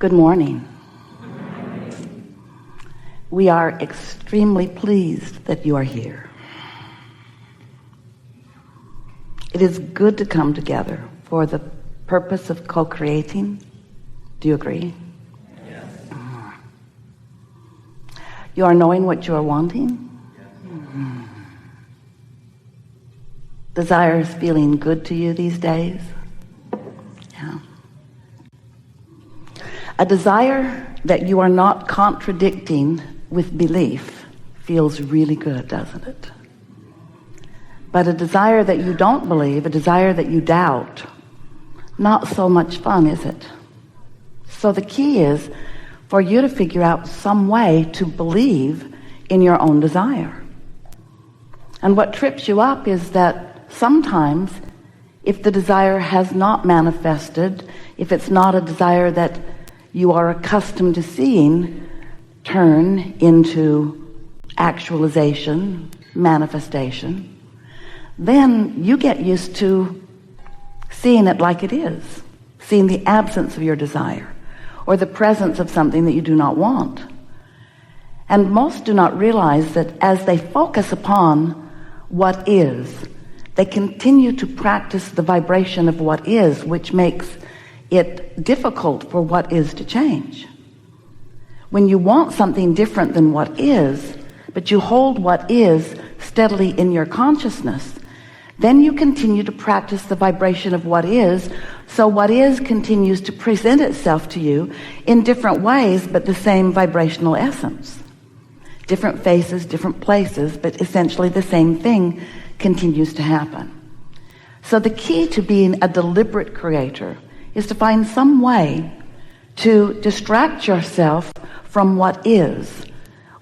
Good morning. We are extremely pleased that you are here. It is good to come together for the purpose of co-creating. Do you agree? Yes. You are knowing what you are wanting? Yes. Desire is feeling good to you these days? Yeah. A desire that you are not contradicting with belief feels really good, doesn't it? But a desire that you don't believe, a desire that you doubt, not so much fun, is it? So the key is for you to figure out some way to believe in your own desire. And what trips you up is that sometimes if the desire has not manifested, if it's not a desire that you are accustomed to seeing turn into actualization, manifestation, then you get used to seeing it like it is, seeing the absence of your desire or the presence of something that you do not want. And most do not realize that as they focus upon what is, they continue to practice the vibration of what is, which makes it difficult for what is to change. When you want something different than what is, but you hold what is steadily in your consciousness, then you continue to practice the vibration of what is, so what is continues to present itself to you in different ways, but the same vibrational essence. Different faces, different places, but essentially the same thing continues to happen. So the key to being a deliberate creator is to find some way to distract yourself from what is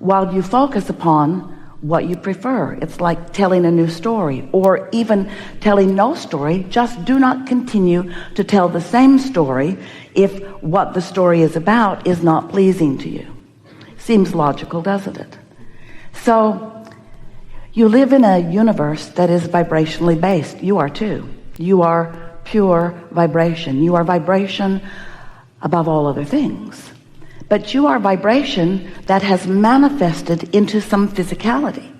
while you focus upon what you prefer. It's like telling a new story, or even telling no story. Just do not continue to tell the same story if what the story is about is not pleasing to you. Seems logical, doesn't it? So you live in a universe that is vibrationally based. You are too. You are pure vibration. You are vibration above all other things. But you are vibration that has manifested into some physicality.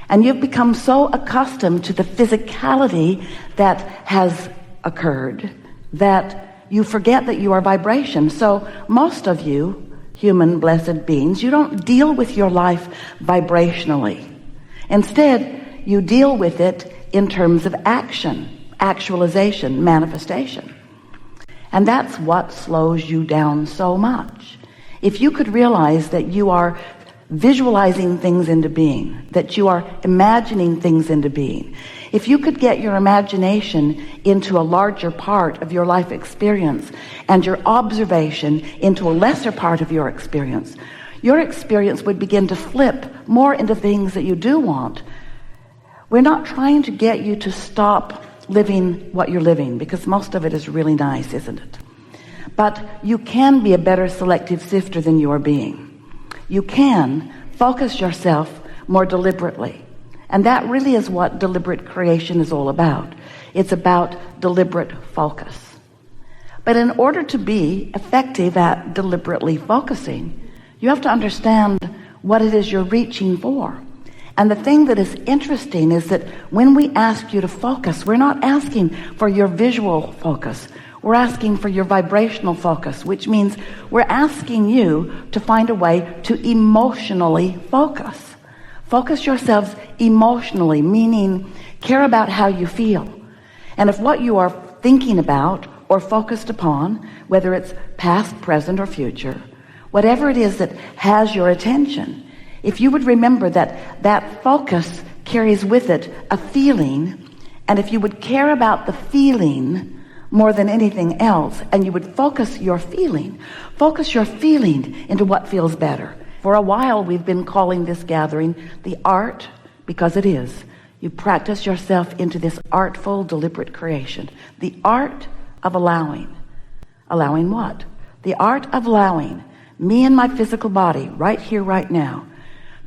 And you've become so accustomed to the physicality that has occurred that you forget that you are vibration. So most of you, human blessed beings, you don't deal with your life vibrationally. Instead, you deal with it in terms of action, actualization, manifestation. And that's what slows you down so much. If you could realize that you are visualizing things into being, that you are imagining things into being, if you could get your imagination into a larger part of your life experience and your observation into a lesser part of your experience would begin to flip more into things that you do want. We're not trying to get you to stop living what you're living, because most of it is really nice, isn't it? But you can be a better selective sifter than you are being. You can focus yourself more deliberately. And that really is what deliberate creation is all about. It's about deliberate focus. But in order to be effective at deliberately focusing, you have to understand what it is you're reaching for. And the thing that is interesting is that when we ask you to focus, we're not asking for your visual focus. We're asking for your vibrational focus, which means we're asking you to find a way to emotionally focus. Focus yourselves emotionally, meaning care about how you feel. And if what you are thinking about or focused upon, whether it's past, present, or future, whatever it is that has your attention, if you would remember that that focus carries with it a feeling, and if you would care about the feeling more than anything else, and you would focus your feeling into what feels better. For a while we've been calling this gathering the art, because it is. You practice yourself into this artful, deliberate creation. The art of allowing. Allowing what? The art of allowing me and my physical body right here, right now,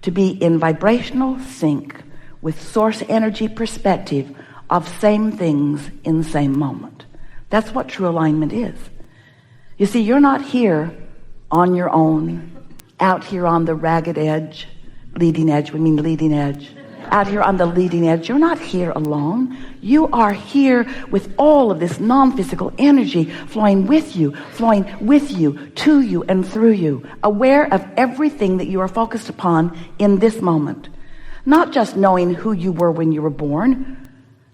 to be in vibrational sync with source energy perspective of same things in same moment. That's what true alignment is. You see, you're not here on your own, out here on the ragged edge, leading edge, we mean leading edge. Out here on the leading edge, you're not here alone. You are here with all of this non-physical energy flowing with you, to you, and through you, aware of everything that you are focused upon in this moment. Not just knowing who you were when you were born,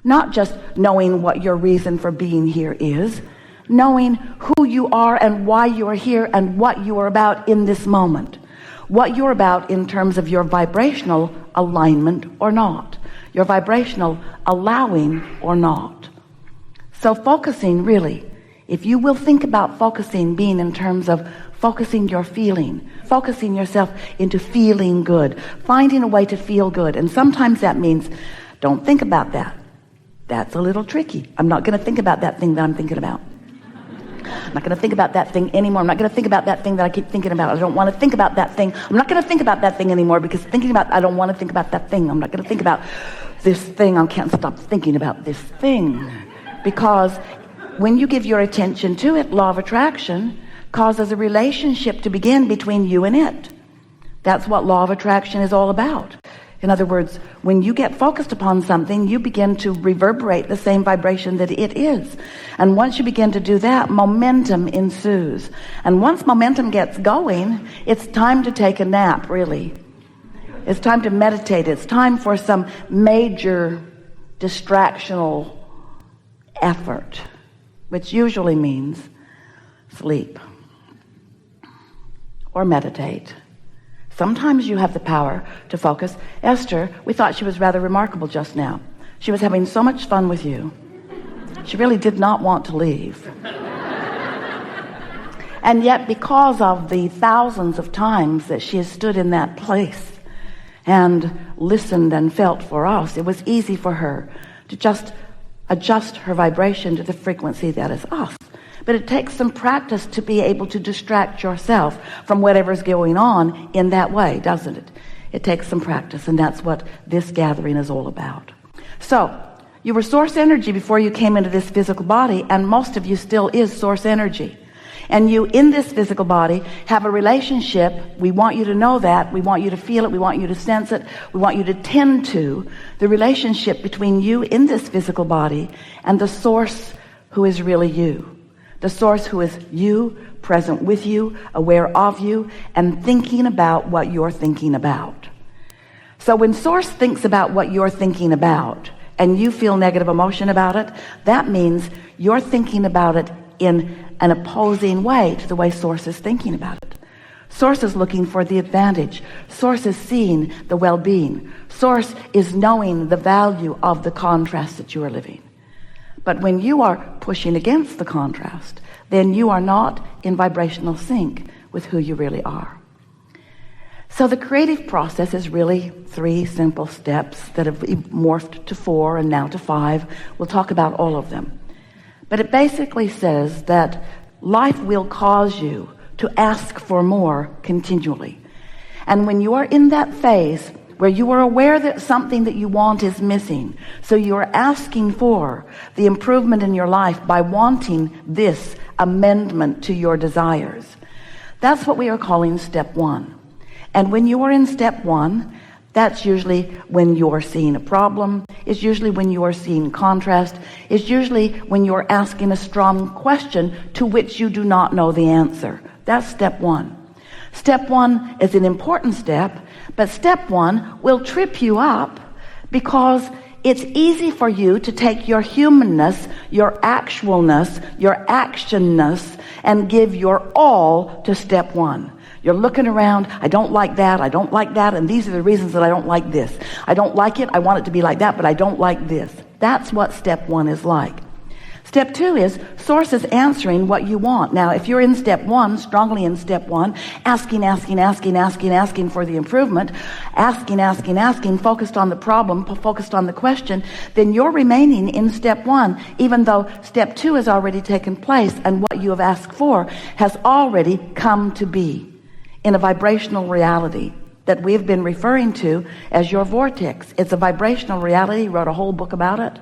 not just knowing what your reason for being here is, knowing who you are and why you are here and what you are about in this moment. What you're about in terms of your vibrational alignment or not, your vibrational allowing or not. So focusing, really, if you will think about focusing being in terms of focusing your feeling, focusing yourself into feeling good, finding a way to feel good. And sometimes that means don't think about that. That's a little tricky. I'm not going to think about that thing that I'm thinking about. I'm not going to think about that thing anymore. I'm not going to think about that thing that I keep thinking about. I don't want to think about that thing. I'm not going to think about that thing anymore because I don't want to think about that thing. I'm not going to think about this thing. I can't stop thinking about this thing. Because when you give your attention to it, law of attraction causes a relationship to begin between you and it. That's what law of attraction is all about. In other words, when you get focused upon something, you begin to reverberate the same vibration that it is. And once you begin to do that, momentum ensues. And once momentum gets going, it's time to take a nap, really. It's time to meditate. It's time for some major distractional effort, which usually means sleep or meditate. Sometimes you have the power to focus. Esther, we thought she was rather remarkable just now. She was having so much fun with you. She really did not want to leave. And yet, because of the thousands of times that she has stood in that place and listened and felt for us, it was easy for her to just adjust her vibration to the frequency that is us. But it takes some practice to be able to distract yourself from whatever's going on in that way, doesn't it? It takes some practice, and that's what this gathering is all about. So, you were source energy before you came into this physical body, and most of you still is source energy. And you, in this physical body, have a relationship. We want you to know that. We want you to feel it. We want you to sense it. We want you to tend to the relationship between you in this physical body and the source who is really you. The source who is you, present with you, aware of you, and thinking about what you're thinking about. So when source thinks about what you're thinking about, and you feel negative emotion about it, that means you're thinking about it in an opposing way to the way source is thinking about it. Source is looking for the advantage. Source is seeing the well-being. Source is knowing the value of the contrast that you are living. But when you are pushing against the contrast, then you are not in vibrational sync with who you really are. So the creative process is really 3 simple steps that have morphed to 4 and now to 5. We'll talk about all of them. But it basically says that life will cause you to ask for more continually. And when you are in that phase where you are aware that something that you want is missing, so you are asking for the improvement in your life by wanting this amendment to your desires. That's what we are calling step 1. And when you are in step 1, that's usually when you're seeing a problem. It's usually when you are seeing contrast. It's usually when you're asking a strong question to which you do not know the answer. That's step 1. Step 1 is an important step, but step 1 will trip you up because it's easy for you to take your humanness, your actualness, your actionness, and give your all to step 1. You're looking around, I don't like that, and these are the reasons that I don't like this. I don't like it, I want it to be like that, but I don't like this. That's what step 1 is like. Step 2 is source is answering what you want. Now, if you're in step 1, strongly in step 1, asking for the improvement, asking, focused on the problem, focused on the question, then you're remaining in step 1, even though step 2 has already taken place and what you have asked for has already come to be in a vibrational reality that we've been referring to as your vortex. It's a vibrational reality. He wrote a whole book about it.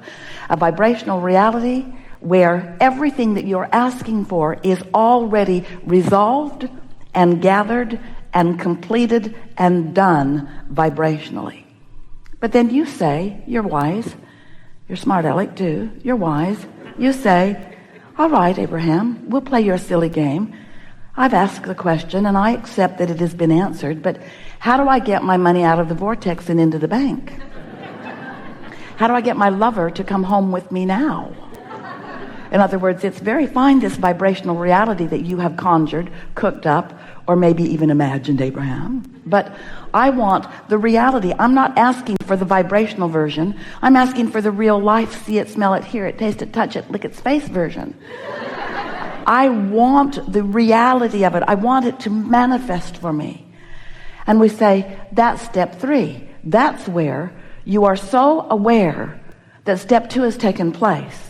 A vibrational reality where everything that you're asking for is already resolved and gathered and completed and done vibrationally. But then you say, you're wise, you're smart aleck too, you're wise, you say, all right, Abraham, we'll play your silly game. I've asked the question and I accept that it has been answered, but how do I get my money out of the vortex and into the bank? How do I get my lover to come home with me now? In other words, it's very fine, this vibrational reality that you have conjured, cooked up, or maybe even imagined, Abraham. But I want the reality. I'm not asking for the vibrational version. I'm asking for the real life, see it, smell it, hear it, taste it, touch it, lick its face version. I want the reality of it. I want it to manifest for me. And we say, that's step 3. That's where you are so aware that step 2 has taken place.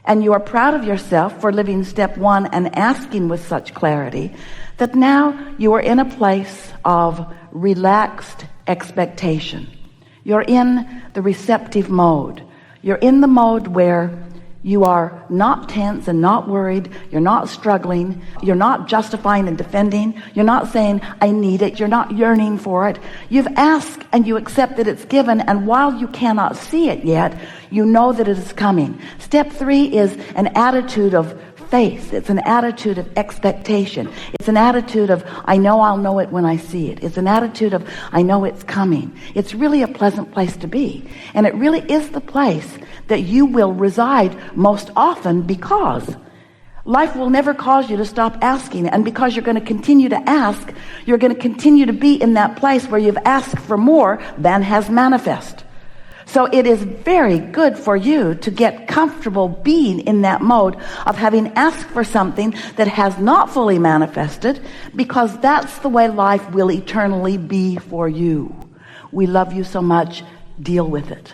And you are proud of yourself for living step 1 and asking with such clarity that now you are in a place of relaxed expectation. You're in the receptive mode. You're in the mode where you are not tense and not worried. You're not struggling. You're not justifying and defending. You're not saying, I need it. You're not yearning for it. You've asked and you accept that it's given. And while you cannot see it yet, you know that it is coming. Step 3 is an attitude of faith. It's an attitude of expectation. It's an attitude of, I know I'll know it when I see it. It's an attitude of, I know it's coming. It's really a pleasant place to be. And it really is the place that you will reside most often, because life will never cause you to stop asking. And because you're going to continue to ask, you're going to continue to be in that place where you've asked for more than has manifest. So it is very good for you to get comfortable being in that mode of having asked for something that has not fully manifested, because that's the way life will eternally be for you. We love you so much, deal with it.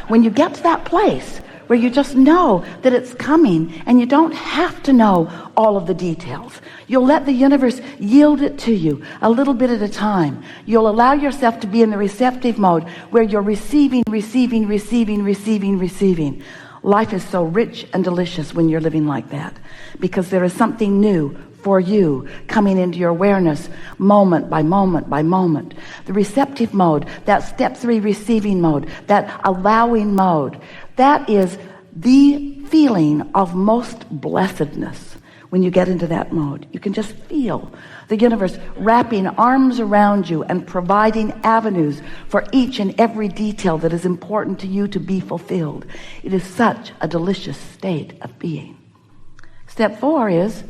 When you get to that place where you just know that it's coming and you don't have to know all of the details, you'll let the universe yield it to you a little bit at a time. You'll allow yourself to be in the receptive mode where you're receiving. Life is so rich and delicious when you're living like that, because there is something new for you coming into your awareness moment by moment by moment. The receptive mode, that step 3 receiving mode, that allowing mode, that is the feeling of most blessedness. When you get into that mode, you can just feel the universe wrapping arms around you and providing avenues for each and every detail that is important to you to be fulfilled. It is such a delicious state of being. Step 4 is,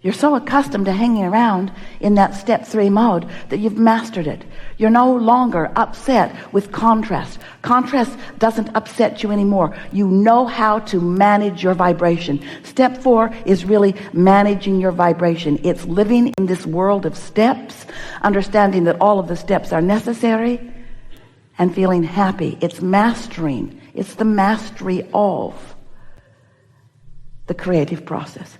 you're so accustomed to hanging around in that step 3 mode that you've mastered it. You're no longer upset with contrast. Contrast doesn't upset you anymore. You know how to manage your vibration. Step 4 is really managing your vibration. It's living in this world of steps, understanding that all of the steps are necessary, and feeling happy. It's mastering. It's the mastery of the creative process.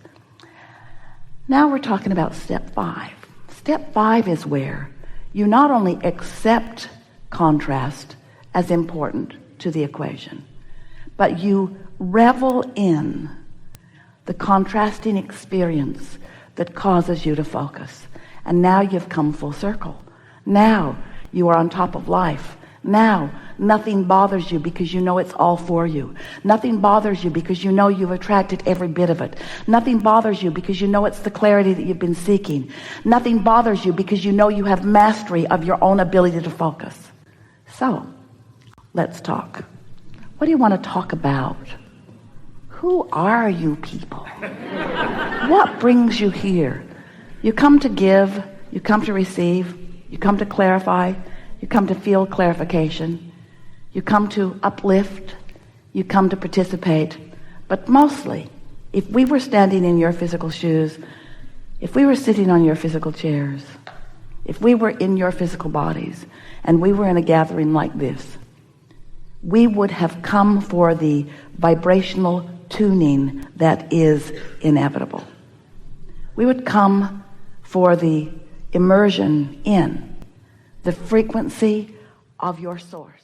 Now we're talking about step 5. Step 5 is where you not only accept contrast as important to the equation, but you revel in the contrasting experience that causes you to focus. And now you've come full circle. Now you are on top of life. Now nothing bothers you because you know it's all for you. Nothing bothers you because you know you've attracted every bit of it. Nothing bothers you because you know it's the clarity that you've been seeking. Nothing bothers you because you know you have mastery of your own ability to focus. So, let's talk. What do you want to talk about? Who are you people? What brings you here? You come to give, you come to receive, you come to clarify, you come to feel clarification, you come to uplift, you come to participate. But mostly, if we were standing in your physical shoes, if we were sitting on your physical chairs, if we were in your physical bodies, and we were in a gathering like this, we would have come for the vibrational tuning that is inevitable. We would come for the immersion in the frequency of your source.